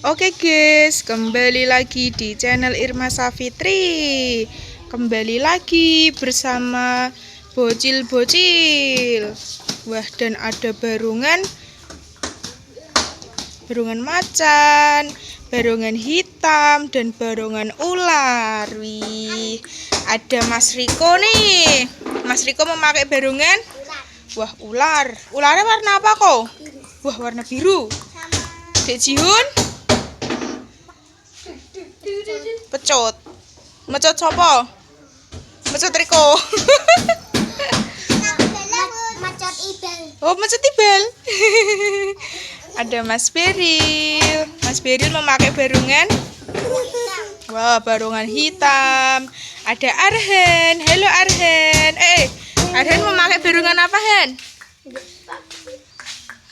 Oke guys, kembali lagi di channel Irma Safitri. Kembali lagi bersama bocil-bocil. Wah, dan ada barungan macan, barungan hitam, dan barungan ular. Wih, ada Mas Riko nih. Mas Riko memakai barungan. Wah, ular. Ularnya warna apa kok? Wah, warna biru. Dek Jihun pecut. Mecut sopo? Mecut Riko. Oh, mecut Ibel. Ada Mas Beril. Mas Beril memakai barungan. Wah, barungan hitam. Ada Arhen. Halo Arhen. Arhen memakai barungan apa, Hen?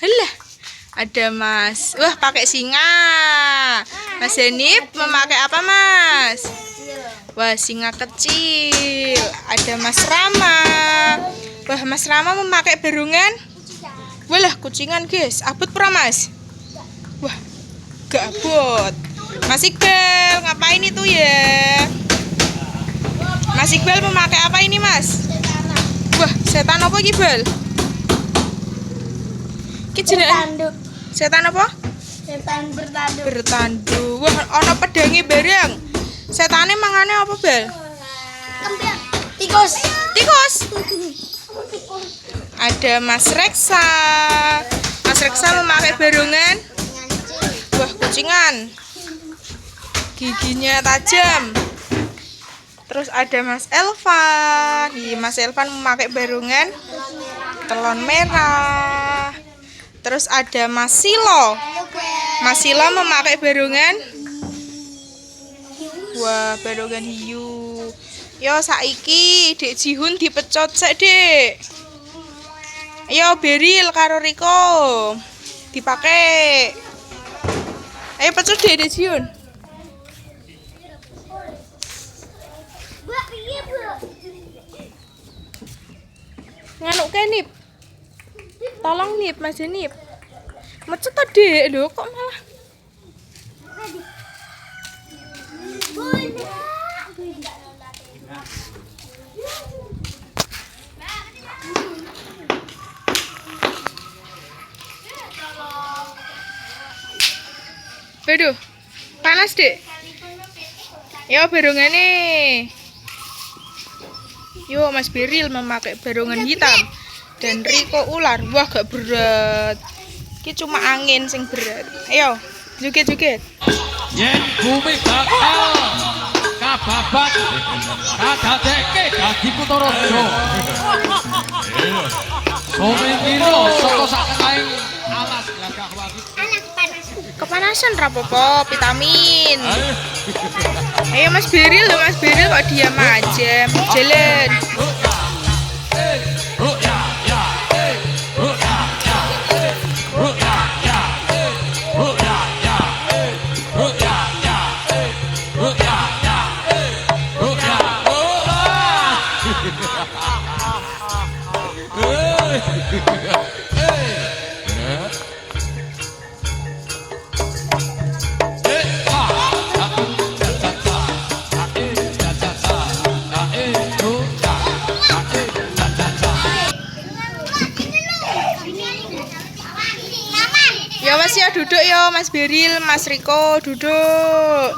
Halah. Ada Mas. Wah, pakai singa. Mas Henip memakai apa, Mas? Wah, singa kecil. Ada Mas Rama. Wah, Mas Rama memakai barungan. Walah, kucingan, guys. Abot pura, Mas? Wah, gak abot. Mas Iqbal, ngapain itu ya? Mas Iqbal memakai apa ini, Mas? Wah, setan apa, Iqbal? Setan apa? Setan bertanduk. Bertanduk. Wah, ana pedange bareng. Setane mangane apa, Bal? Kembang. Tikus. Tikus. Ada Mas Reksa. Mas Reksa memakai barungan. Wah, kucingan. Giginya tajam. Terus ada Mas Elvan. Mas Elvan memakai barungan telon merah. Terus ada Mas Silo. Mas Silo memakai barungan. Wah, barungan hiu. Yo, saiki Dek Jihun dipecut sik, Dek. Ayo Beril karo Riko dipakai. Ayo pecut Dek Jihun. Nganuk ke Nip. Tolong Nip, Mas Nip. Mecut tadi lho, kok malah. Waduh, panas, Dek. Yo, barungane. Yo, Mas Beril memakai barungan hitam dan Riko ular. Wah, gak berat. Ini cuma angin sing berat. Ayo, joget-joget. Yen bumi bakal kababat kadadekke dadi Kutaraja. Sumingkira saka sakening alas gagah wagi. Kepanasan rapopo, vitamin. Ayo Mas Beril, Mas Beril kok diam aja. Jalan. Ya Mas ya duduk ya Mas Beril, Mas Riko duduk.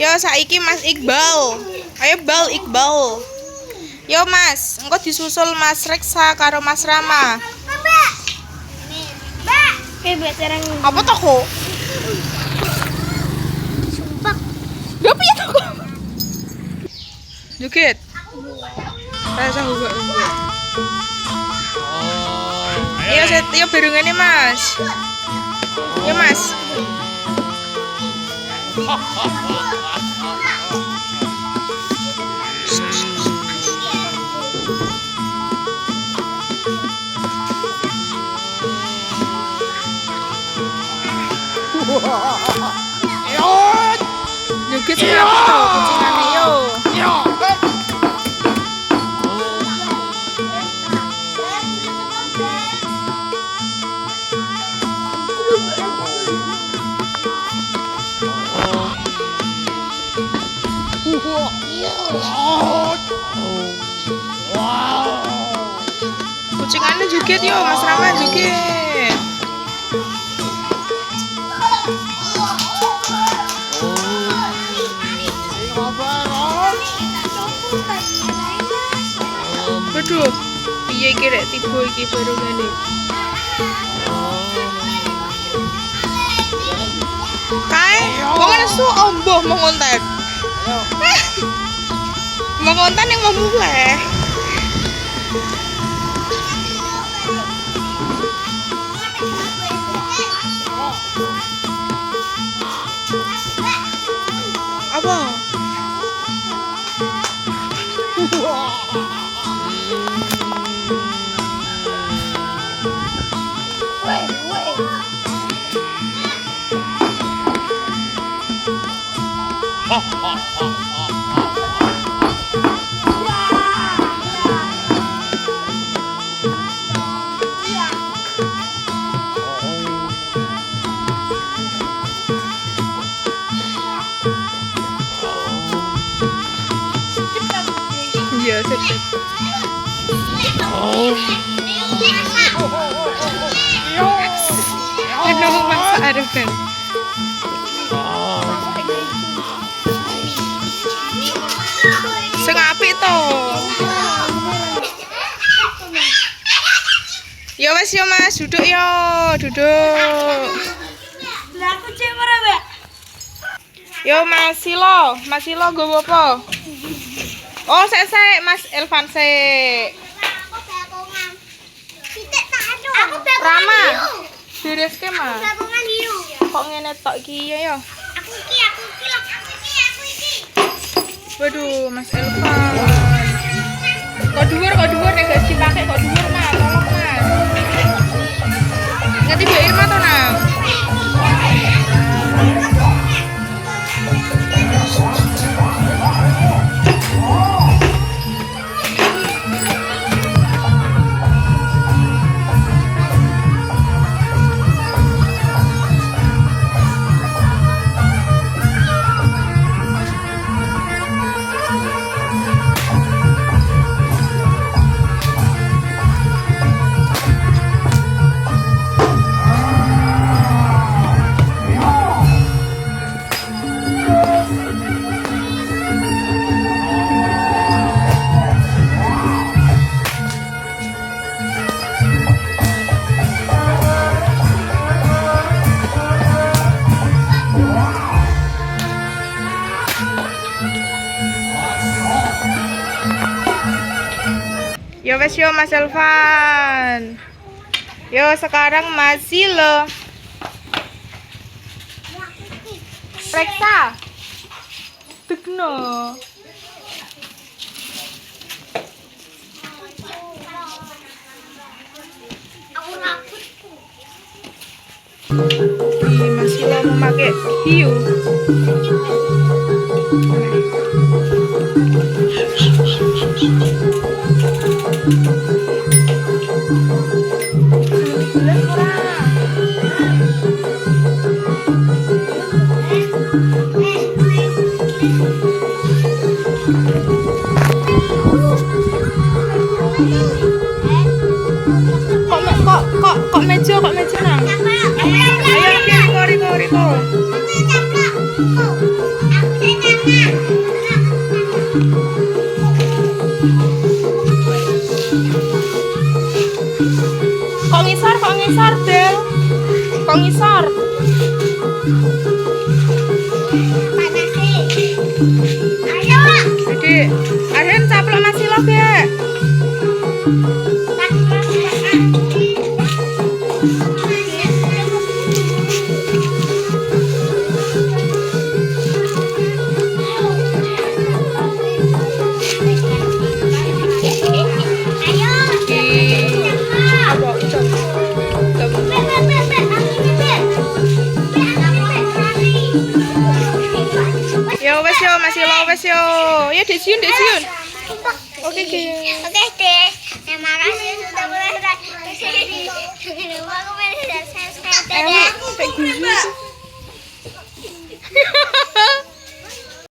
Ya saiki Mas Iqbal. Ayo Bal Iqbal. Yo Mas, engko disusul Mas Reksa karo Mas Rama. Mbak. Mbak jarang. Apa to kok? Sumpah. Lho piye to kok? Joget. Rasa hubak. Ayo yo barungane Mas. Yo Mas. Joget sing apa to kucingane yo. Kucingannya joget yo, Mas Rama joget. Waduh, piye iki rek tiba iki baru ngene. Kae, wong nesu omboh mau ngonten. Mau ngonten yang mau mulai. Apa? Iya, sedep. Kenapa Mas Arifin? Sing apik to. Ya wes yo Mas, duduk yo, duduk. Lah aku cek ora, Mbak. Yo Mas Silo nggowo apa? Oh, sek Mas Elvan sek. Rama. Direske Mas. Tabungan hiu. Kok ngene tok iki ya yo? Aku iki. Waduh, Mas Elvan. Kok dhuwur nek gak dipakai kok dhuwur Mas, tolong Mas. Ngerti Mbak Irma to, Nang? Yo wes yo Mas Elvan. Yo sekarang Mas Silo. Reksa. Tegno. Ih, Mas Silo memakai hiu. Kok meja Nang? Ayo Riko. Kok ngisor Del? Kok ngisor? Ayo. Adik, Arhen caplok Mas Silo, Bek. Yo wes yo. Ya desiun. Oke deh. Terima kasih sudah menonton. Jangan lupa komen dan subscribe. Kayak guyu.